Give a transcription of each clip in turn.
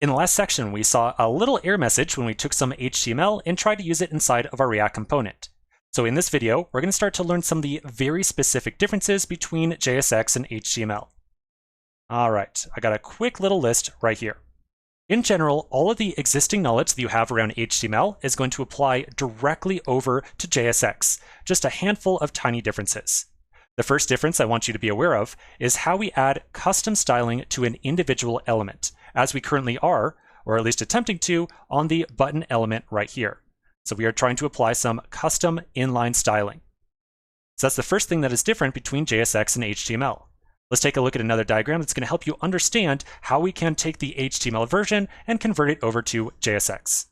In the last section, we saw a little error message when we took some HTML and tried to use it inside of our React component. So in this video, we're going to start to learn some of the very specific differences between JSX and HTML. All right, I got a quick little list right here. In general, all of the existing knowledge that you have around HTML is going to apply directly over to JSX, just a handful of tiny differences. The first difference I want you to be aware of is how we add custom styling to an individual element, as we currently are, or at least attempting to, on the button element right here. So we are trying to apply some custom inline styling. So that's the first thing that is different between JSX and HTML. Let's take a look at another diagram that's going to help you understand how we can take the HTML version and convert it over to JSX.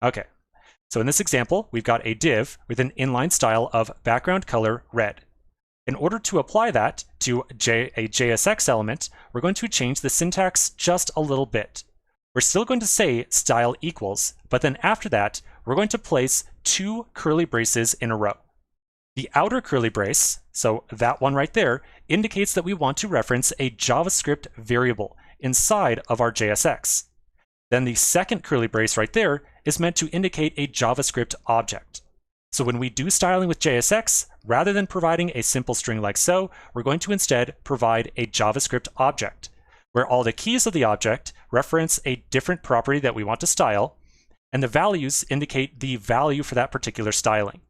Okay, so in this example, we've got a div with an inline style of background color red. In order to apply that to a JSX element, we're going to change the syntax just a little bit. We're still going to say style equals, but then after that, we're going to place two curly braces in a row. The outer curly brace, so that one right there, indicates that we want to reference a JavaScript variable inside of our JSX. Then the second curly brace right there is meant to indicate a JavaScript object. So when we do styling with JSX, rather than providing a simple string like so, we're going to instead provide a JavaScript object, where all the keys of the object reference a different property that we want to style, and the values indicate the value for that particular styling.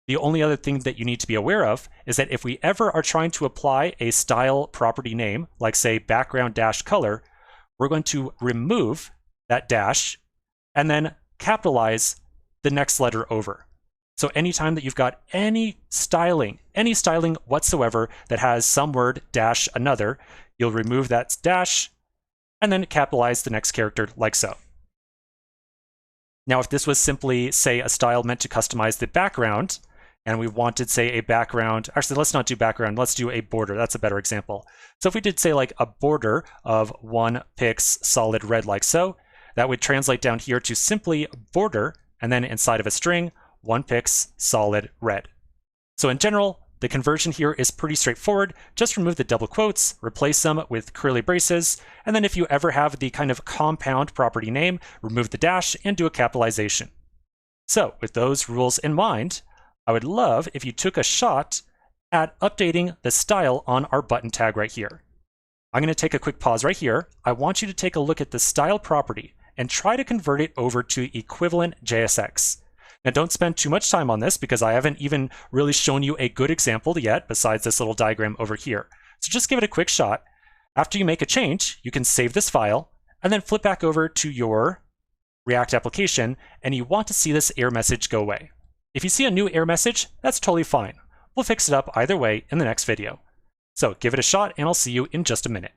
The only other thing that you need to be aware of is that if we ever are trying to apply a style property name, like say background-color, we're going to remove that dash and then capitalize the next letter over. So anytime that you've got any styling whatsoever that has some word dash another, you'll remove that dash and then capitalize the next character like so. Now, if this was simply, say, a style meant to customize the background, and we wanted, say, a background, actually, let's not do background, let's do a border. That's a better example. So if we did, say, like a border of 1 pix solid red like so, that would translate down here to simply border, and then inside of a string, 1 pix solid red. So in general, the conversion here is pretty straightforward. Just remove the double quotes, replace them with curly braces, and then if you ever have the kind of compound property name, remove the dash and do a capitalization. So with those rules in mind, I would love if you took a shot at updating the style on our button tag right here. I'm going to take a quick pause right here. I want you to take a look at the style property and try to convert it over to equivalent JSX. Now don't spend too much time on this because I haven't even really shown you a good example yet besides this little diagram over here. So just give it a quick shot. After you make a change, you can save this file and then flip back over to your React application and you want to see this error message go away. If you see a new error message, that's totally fine. We'll fix it up either way in the next video. So give it a shot and I'll see you in just a minute.